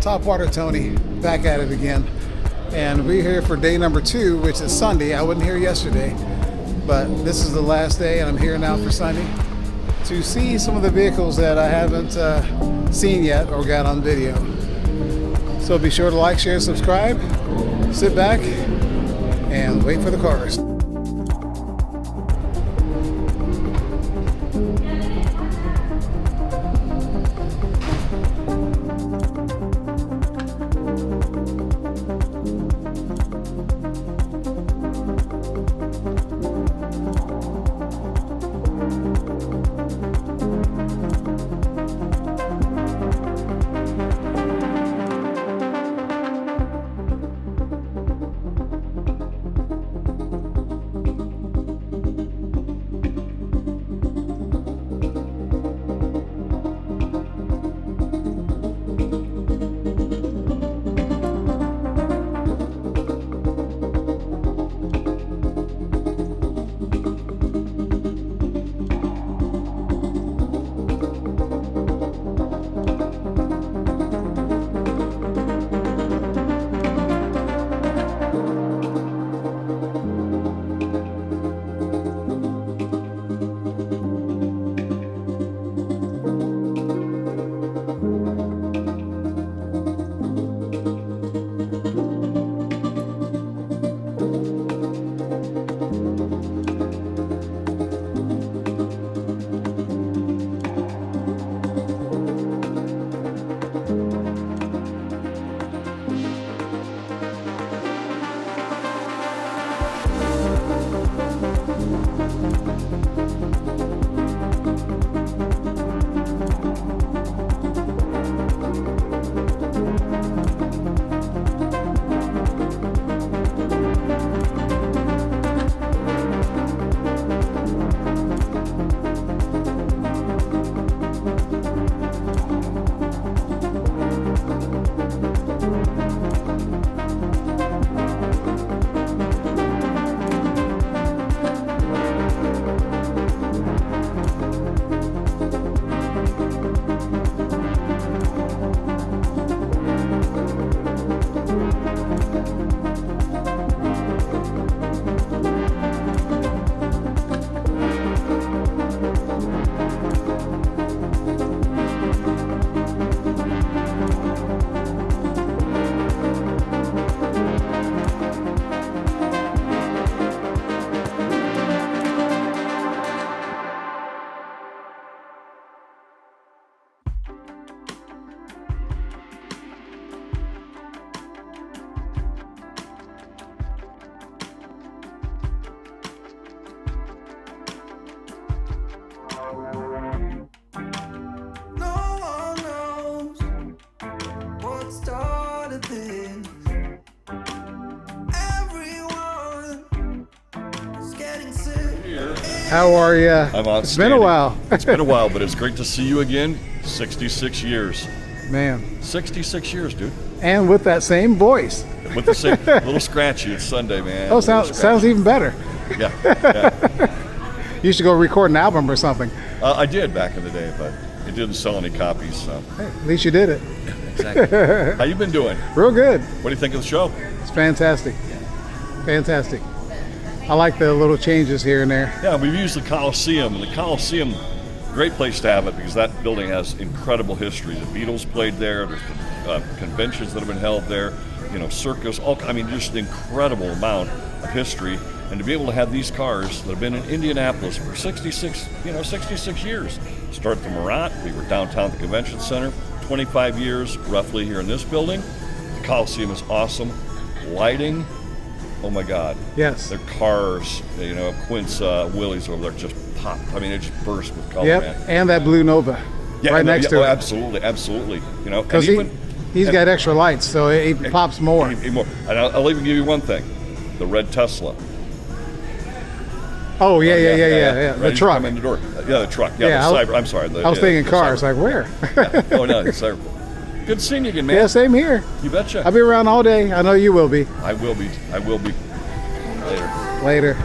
Topwater Tony, back at it again. And we're here for day number 2, which is Sunday. I wasn't here yesterday, but this is the last day and I'm here now for Sunday to see some of the vehicles that I haven't seen yet or got on video. So be sure to like, share, subscribe, sit back and wait for the cars. How are you? I'm outstanding. It's been a while. It's been a while, but it's great to see you again. 66 years. Man. 66 years, dude. And with that same voice. With the same, little scratchy. It's Sunday, man. Oh, sounds even better. Yeah. You should go record an album or something. I did back in the day, but it didn't sell any copies. So. Hey, at least you did it. Exactly. How you been doing? Real good. What do you think of the show? It's fantastic. Fantastic. I like the little changes here and there. Yeah, we've used the Coliseum, and the Coliseum, great place to have it because that building has incredible history. The Beatles played there. There's conventions that have been held there. You know, circus. Just an incredible amount of history. And to be able to have these cars that have been in Indianapolis for 66 years. Started from Murat. We were downtown at the convention center. 25 years roughly here in this building. The Coliseum is awesome. Lighting. Oh my God. Yes. Their cars, Quince Willys over there just popped. It just burst with color, Yep. man. And that blue Nova next to it. Absolutely. Because he's got extra lights, so it pops more. And I'll even give you one thing. The red Tesla. Oh, yeah. The truck. Come in the door. Yeah, the truck. Yeah, I'm sorry. I was thinking cars. Like, where? Oh, no, it's there. Good seeing you again, man. Yeah, same here. You betcha. I'll be around all day. I know you will be. I will be. Later.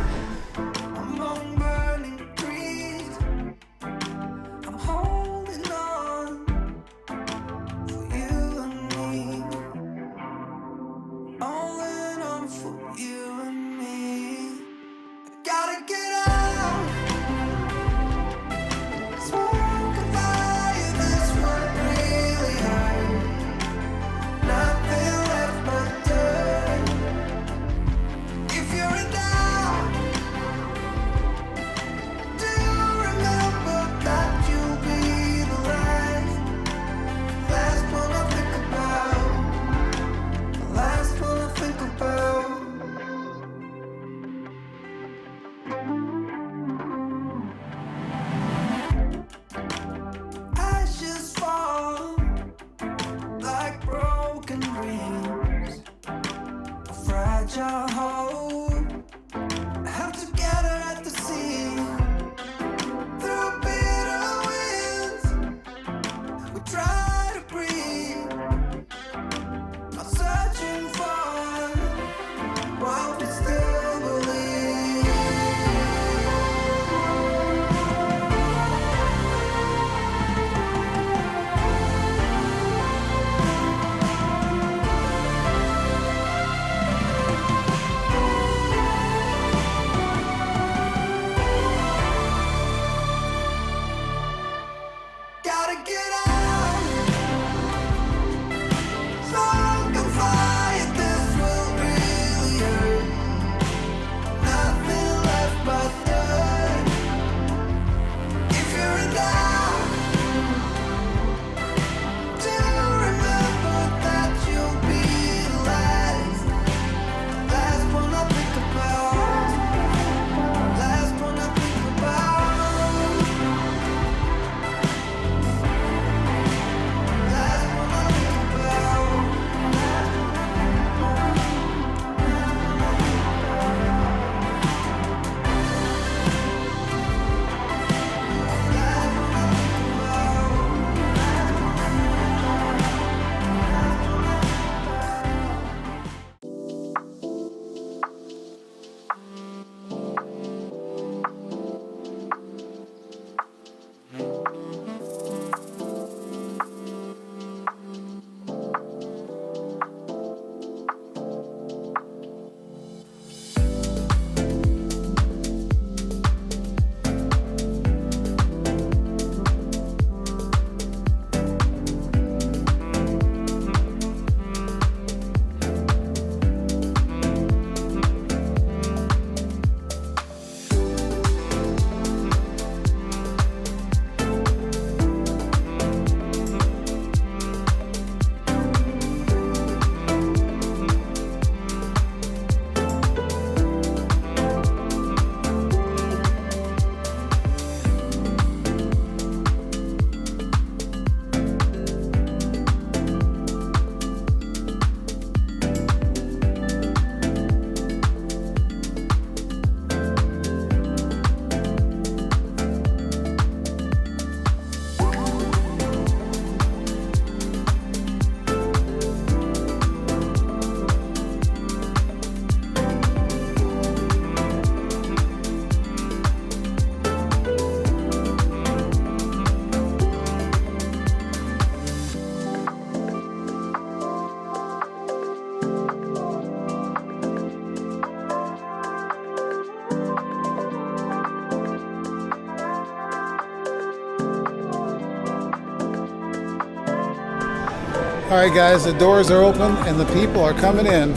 All right, guys, the doors are open and the people are coming in.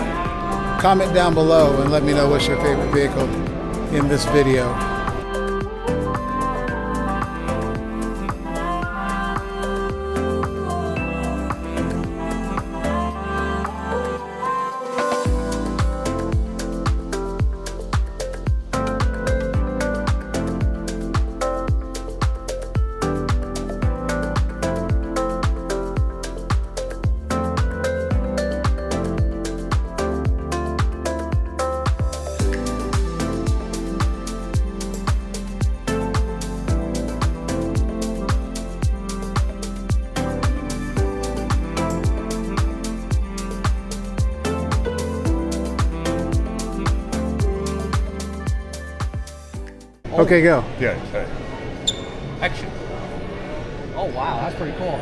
Comment down below and let me know what's your favorite vehicle in this video. Okay, go. Yeah, action. Oh wow, that's pretty cool.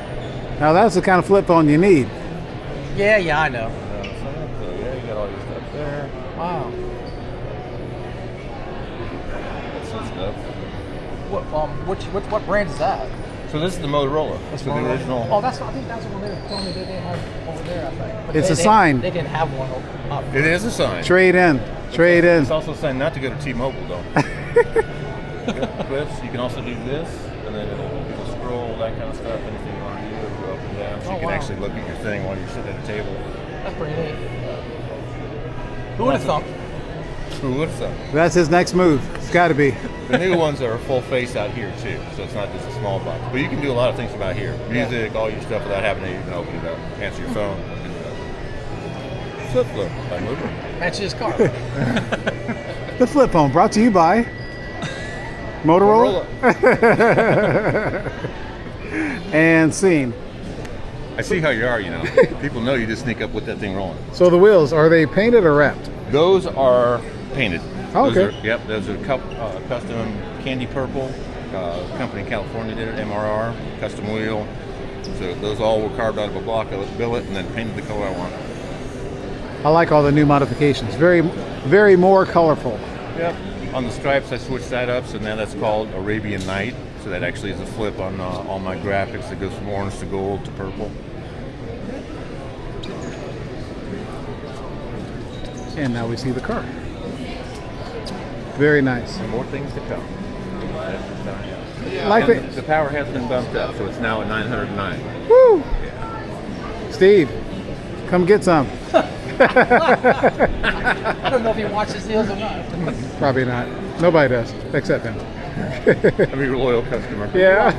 Now that's the kind of flip phone you need. Yeah, I know. Yeah, you got all your stuff there. Wow. That's some stuff. What brand is that? So this is the Motorola. That's the original. Oh, I think that's the one they were telling me they didn't have over there. I think. But It's a sign. They didn't have one up. It is a sign. Trade in. Trade in. It's also a sign not to go to T-Mobile though. Clips. You can also do this, and then it'll scroll, that kind of stuff. Anything you want to do, it'll go up and down. So you can actually look at your thing while you're sitting at a table. That's pretty neat. Who would have thunk? Who would have thought? That's his next move. It's got to be. The new ones are a full face out here too, so it's not just a small box. But you can do a lot of things from out here. Music, all your stuff without having to even open it up. Answer your phone. Flip by moving. Matches his car. The flip phone brought to you by Motorola. And scene. I see how you are, you know. People know you just sneak up with that thing rolling. So the wheels, are they painted or wrapped? Those are painted. Oh, okay. Those are custom candy purple. Company in California did it, MRR, custom wheel. So those all were carved out of a block of billet and then painted the color I want. I like all the new modifications. Very, very more colorful. Yep. On the stripes, I switched that up, so now that's called Arabian Night. So that actually is a flip on all my graphics that goes from orange to gold to purple. And now we see the car. Very nice. And more things to come. Like And the power has been bumped up, so it's now at 909. Woo! Steve, come get some. I don't know if he watches deals or not. Probably not. Nobody does, except him. I'm your loyal customer. Yeah.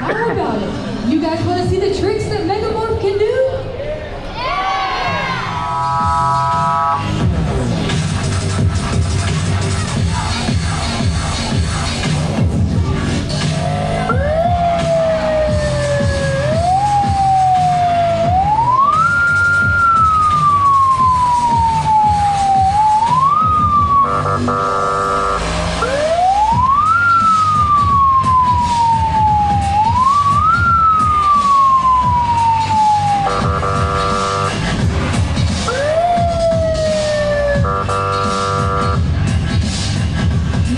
How about it? You guys want to see the tricks that Megamorph can do?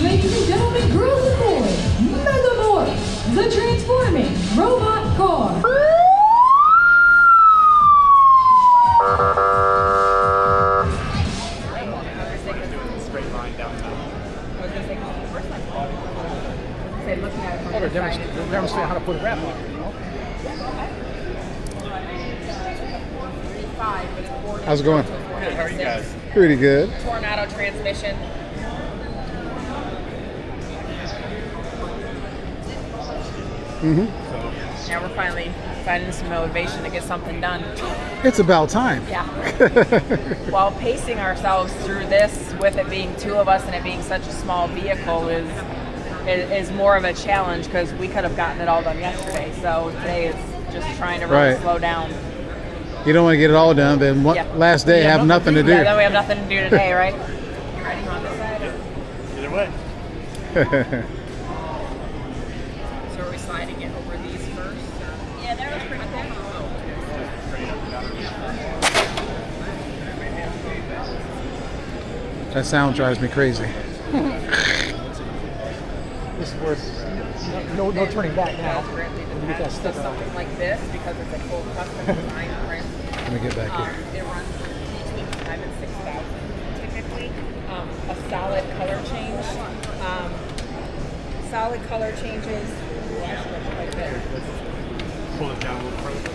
Ladies and gentlemen, girls and boys, Megamorph, the transforming robot car. say looking at it from They're this side. demonstrating how to put a wrap on it, you know? How's it going? Good, how are you guys? Pretty good. Tornado transmission. Now we're finally finding some motivation to get something done. It's about time. Yeah. While pacing ourselves through this, with it being two of us and it being such a small vehicle, is more of a challenge because we could have gotten it all done yesterday. So today it's just trying to really Right. slow down. You don't want to get it all done, then Yeah. last day have nothing to do. Yeah, then we have nothing to do today, right? You ready on this side? Either way. So are we sliding it over these first? Yeah, that was pretty good. That sound drives me crazy. This is where it's no turning back now. You get that stick something like this because it's a full custom design print. Let me get back here. It runs between 5,000 and 6,000 typically. A solid color change. Solid color changes. Like this. Pull it down a little further.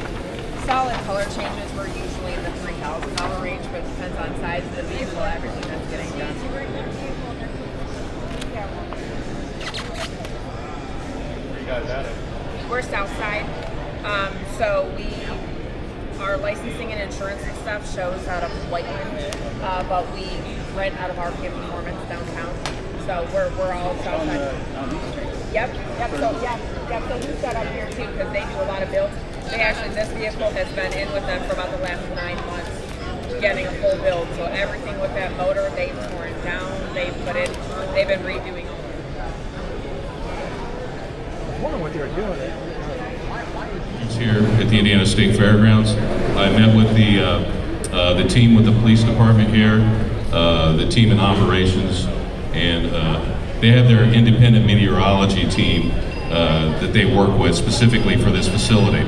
Solid color changes were usually in the $3,000 range, but it depends on size of the vehicle, everything that's getting done. Where you guys at it? We're south side, so our licensing and insurance and stuff shows out of Whiteland, but we rent out of our Performance downtown. So we're all south side. Yep. So we set up here too because they do a lot of builds. This vehicle has been in with them for about the last 9 months, getting a full build. So everything with that motor, they've torn down, they've been redoing all. I was wondering what they were doing. Here at the Indiana State Fairgrounds. I met with the team with the police department here, the team in operations, and they have their independent meteorology team that they work with specifically for this facility.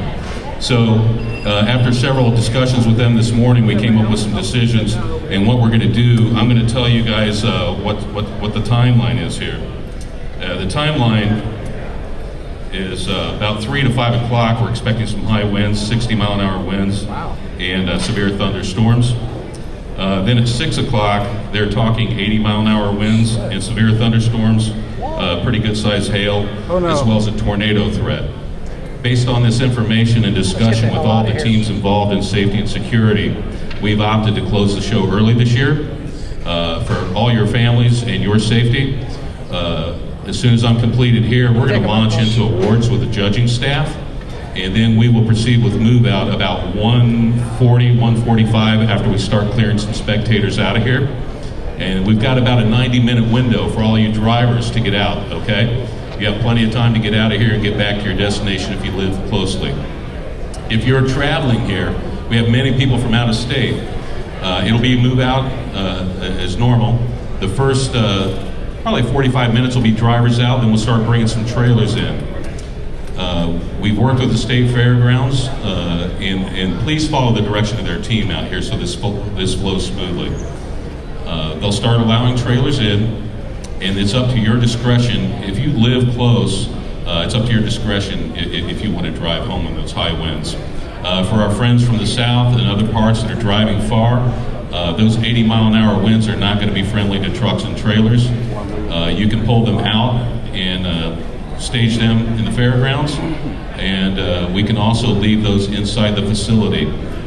So after several discussions with them this morning, we came up with some decisions, and what we're going to do, I'm going to tell you guys what the timeline is here. The timeline is about 3 to 5 o'clock. We're expecting some high winds, 60-mile-an-hour winds, and severe thunderstorms. Then at 6 o'clock, they're talking 80-mile-an-hour winds and severe thunderstorms, pretty good-sized hail, as well as a tornado threat. Based on this information and discussion with all the teams involved in safety and security, we've opted to close the show early this year for all your families and your safety. As soon as I'm completed here, we're going to launch into awards with the judging staff, and then we will proceed with move out about 1:40, 1:45 after we start clearing some spectators out of here. And we've got about a 90-minute window for all you drivers to get out, okay? You have plenty of time to get out of here and get back to your destination if you live closely. If you're traveling here, we have many people from out of state. It'll be move out as normal. The first probably 45 minutes will be drivers out, then we'll start bringing some trailers in. We've worked with the state fairgrounds, and please follow the direction of their team out here so this flows smoothly. They'll start allowing trailers in, and it's up to your discretion. If you live close, it's up to your discretion if you want to drive home in those high winds. For our friends from the south and other parts that are driving far, those 80-mile-an-hour winds are not going to be friendly to trucks and trailers. You can pull them out and stage them in the fairgrounds, and we can also leave those inside the facility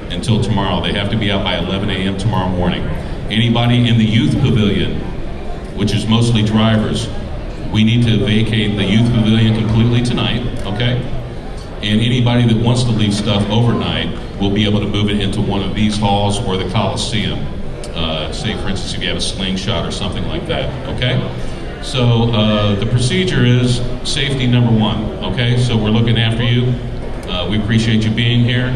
until tomorrow. They have to be out by 11 a.m. tomorrow morning. Anybody in the youth pavilion, which is mostly drivers, we need to vacate the youth pavilion completely tonight, okay? And anybody that wants to leave stuff overnight will be able to move it into one of these halls or the Coliseum. Say, for instance, if you have a slingshot or something like that, okay? So the procedure is safety number one, okay? So we're looking after you. We appreciate you being here.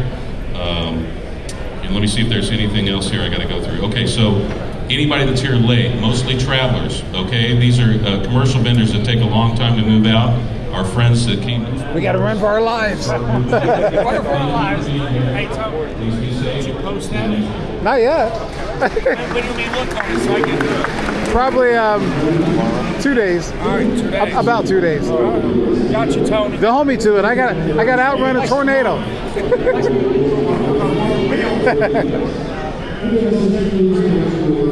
And let me see if there's anything else here I gotta go through. Okay, so anybody that's here late, mostly travelers, okay? These are commercial vendors that take a long time to move out. Our friends that came. We got to run for our lives. Run for our lives. Hey, Tom, did you post that? Not yet. When do we look on it so I can Probably 2 days. All right, 2 days. About 2 days. Got you, Tony. They'll hold me to it. I got to outrun a tornado.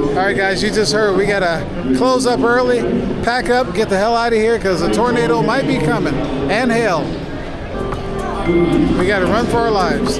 All right, guys, you just heard we got to close up early, pack up, get the hell out of here because a tornado might be coming and hail. We got to run for our lives.